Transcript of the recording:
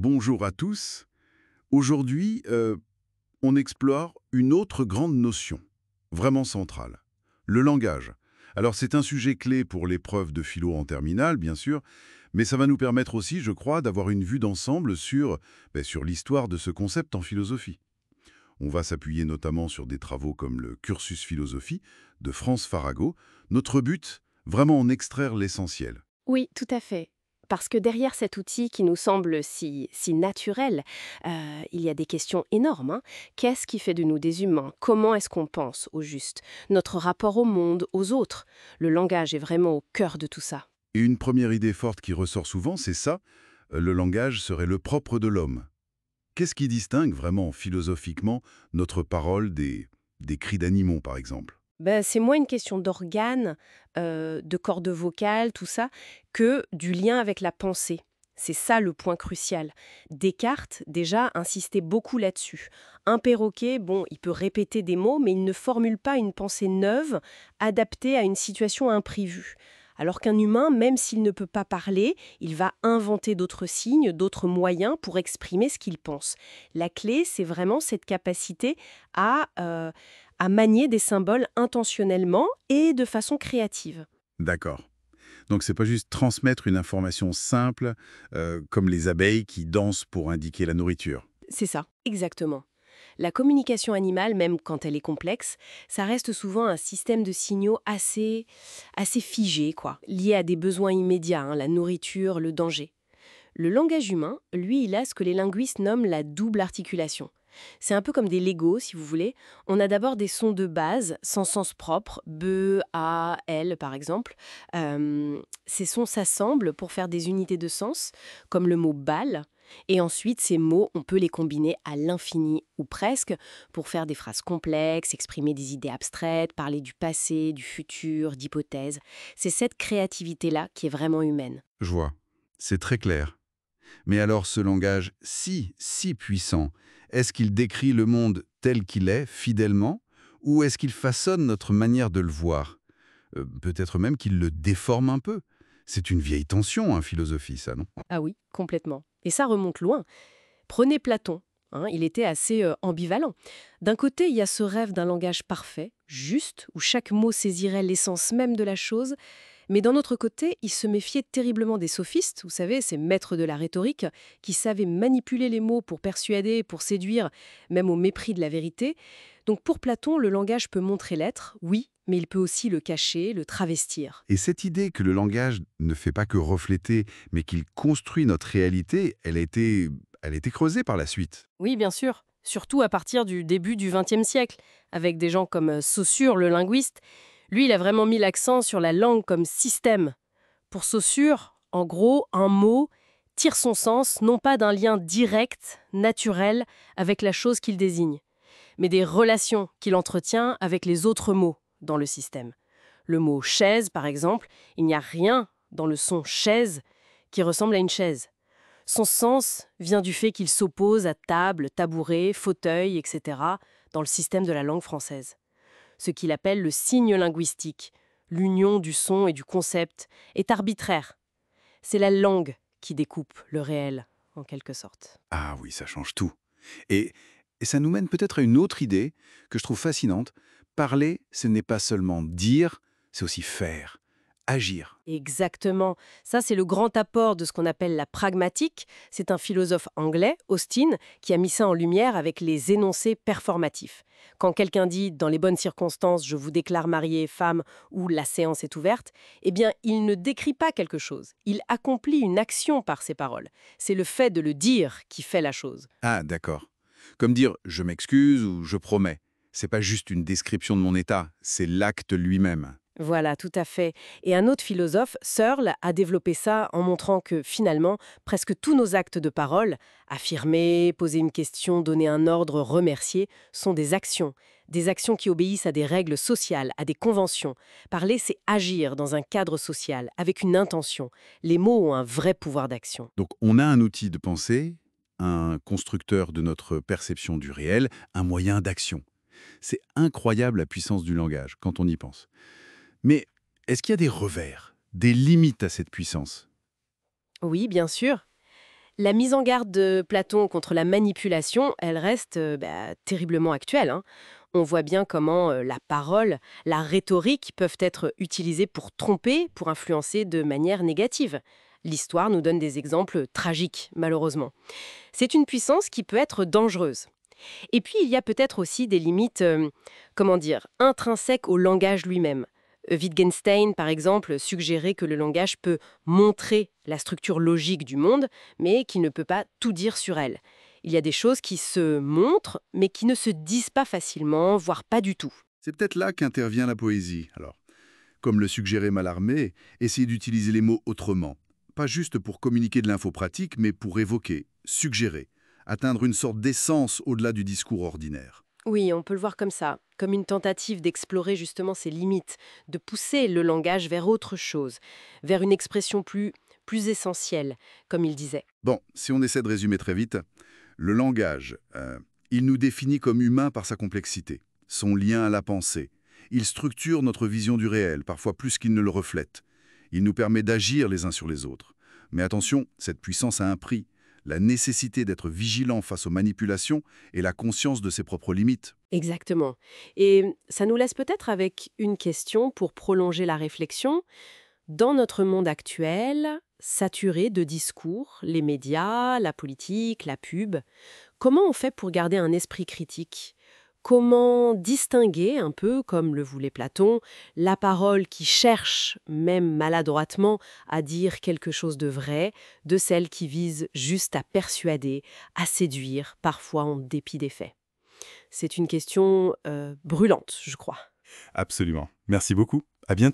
bonjour à tous. Aujourd'hui, on explore une autre grande notion, vraiment centrale, le langage. Alors c'est un sujet clé pour l'épreuve de philo en terminale, bien sûr, mais ça va nous permettre aussi, je crois, d'avoir une vue d'ensemble sur l'histoire de ce concept en philosophie. On va s'appuyer notamment sur des travaux comme le Cursus Philosophie de France Farago. Notre but, vraiment en extraire l'essentiel. Oui, tout à fait. Parce que derrière cet outil qui nous semble si naturel, il y a des questions énormes, hein. Qu'est-ce qui fait de nous des humains? Comment est-ce qu'on pense, au juste? Notre rapport au monde, aux autres? Le langage est vraiment au cœur de tout ça. Et une première idée forte qui ressort souvent, c'est ça, le langage serait le propre de l'homme. Qu'est-ce qui distingue vraiment philosophiquement notre parole des cris d'animaux, par exemple? Ben, c'est moins une question d'organes, de cordes vocales, tout ça, que du lien avec la pensée. C'est ça le point crucial. Descartes, déjà, insistait beaucoup là-dessus. Un perroquet, bon, il peut répéter des mots, mais il ne formule pas une pensée neuve, adaptée à une situation imprévue. Alors qu'un humain, même s'il ne peut pas parler, il va inventer d'autres signes, d'autres moyens pour exprimer ce qu'il pense. La clé, c'est vraiment cette capacité à manier des symboles intentionnellement et de façon créative. D'accord. Donc c'est pas juste transmettre une information simple, comme les abeilles qui dansent pour indiquer la nourriture. C'est ça, exactement. La communication animale, même quand elle est complexe, ça reste souvent un système de signaux assez figé, quoi, lié à des besoins immédiats, hein, la nourriture, le danger. Le langage humain, lui, il a ce que les linguistes nomment la double articulation. C'est un peu comme des Legos, si vous voulez. On a d'abord des sons de base, sans sens propre, be, a, l, par exemple. Ces sons s'assemblent pour faire des unités de sens, comme le mot balle. Et ensuite, ces mots, on peut les combiner à l'infini, ou presque, pour faire des phrases complexes, exprimer des idées abstraites, parler du passé, du futur, d'hypothèses. C'est cette créativité-là qui est vraiment humaine. Je vois. C'est très clair. Mais alors ce langage si puissant, est-ce qu'il décrit le monde tel qu'il est, fidèlement, ou est-ce qu'il façonne notre manière de le voir? Peut-être même qu'il le déforme un peu. C'est une vieille tension, en philosophie, ça, non? Ah oui, complètement. Et ça remonte loin. Prenez Platon. Hein, il était assez ambivalent. D'un côté, il y a ce rêve d'un langage parfait, juste, où chaque mot saisirait l'essence même de la chose. Mais d'un autre côté, il se méfiait terriblement des sophistes, vous savez, ces maîtres de la rhétorique, qui savaient manipuler les mots pour persuader, pour séduire, même au mépris de la vérité. Donc pour Platon, le langage peut montrer l'être, oui, mais il peut aussi le cacher, le travestir. Et cette idée que le langage ne fait pas que refléter, mais qu'il construit notre réalité, elle a été creusée par la suite. Oui, bien sûr. Surtout à partir du début du XXe siècle, avec des gens comme Saussure, le linguiste. Lui, il a vraiment mis l'accent sur la langue comme système. Pour Saussure, en gros, un mot tire son sens non pas d'un lien direct, naturel, avec la chose qu'il désigne, mais des relations qu'il entretient avec les autres mots dans le système. Le mot chaise, par exemple, il n'y a rien dans le son chaise qui ressemble à une chaise. Son sens vient du fait qu'il s'oppose à table, tabouret, fauteuil, etc. dans le système de la langue française. Ce qu'il appelle le signe linguistique, l'union du son et du concept, est arbitraire. C'est la langue qui découpe le réel, en quelque sorte. Ah oui, ça change tout. Et, et ça nous mène peut-être à une autre idée que je trouve fascinante. Parler, ce n'est pas seulement dire, c'est aussi faire, agir. Exactement. Ça, c'est le grand apport de ce qu'on appelle la pragmatique. C'est un philosophe anglais, Austin, qui a mis ça en lumière avec les énoncés performatifs. Quand quelqu'un dit « dans les bonnes circonstances, je vous déclare marié, femme » ou « la séance est ouverte », eh bien, il ne décrit pas quelque chose. Il accomplit une action par ses paroles. C'est le fait de le dire qui fait la chose. Ah, d'accord. Comme dire je m'excuse ou je promets. C'est pas juste une description de mon état, c'est l'acte lui-même. Voilà, tout à fait. Et un autre philosophe, Searle, a développé ça en montrant que finalement, presque tous nos actes de parole, affirmer, poser une question, donner un ordre, remercier, sont des actions qui obéissent à des règles sociales, à des conventions. Parler, c'est agir dans un cadre social, avec une intention. Les mots ont un vrai pouvoir d'action. Donc on a un outil de pensée, un constructeur de notre perception du réel, un moyen d'action. C'est incroyable la puissance du langage quand on y pense. Mais est-ce qu'il y a des revers, des limites à cette puissance? Oui, bien sûr. La mise en garde de Platon contre la manipulation, elle reste terriblement actuelle, hein. On voit bien comment la parole, la rhétorique peuvent être utilisées pour tromper, pour influencer de manière négative. L'histoire nous donne des exemples tragiques, malheureusement. C'est une puissance qui peut être dangereuse. Et puis, il y a peut-être aussi des limites, intrinsèques au langage lui-même. Wittgenstein, par exemple, suggérait que le langage peut montrer la structure logique du monde, mais qui ne peut pas tout dire sur elle. Il y a des choses qui se montrent, mais qui ne se disent pas facilement, voire pas du tout. C'est peut-être là qu'intervient la poésie. Alors, comme le suggérait Mallarmé, essayer d'utiliser les mots autrement. Pas juste pour communiquer de l'info pratique, mais pour évoquer, suggérer, atteindre une sorte d'essence au-delà du discours ordinaire. Oui, on peut le voir comme ça, comme une tentative d'explorer justement ses limites, de pousser le langage vers autre chose, vers une expression plus essentielle, comme il disait. Bon, si on essaie de résumer très vite, le langage, il nous définit comme humains par sa complexité, son lien à la pensée. Il structure notre vision du réel, parfois plus qu'il ne le reflète. Il nous permet d'agir les uns sur les autres. Mais attention, cette puissance a un prix. La nécessité d'être vigilant face aux manipulations et la conscience de ses propres limites. Exactement. Et ça nous laisse peut-être avec une question pour prolonger la réflexion. Dans notre monde actuel, saturé de discours, les médias, la politique, la pub, comment on fait pour garder un esprit critique? Comment distinguer, un peu comme le voulait Platon, la parole qui cherche, même maladroitement, à dire quelque chose de vrai, de celle qui vise juste à persuader, à séduire, parfois en dépit des faits? C'est une question brûlante, je crois. Absolument. Merci beaucoup. À bientôt.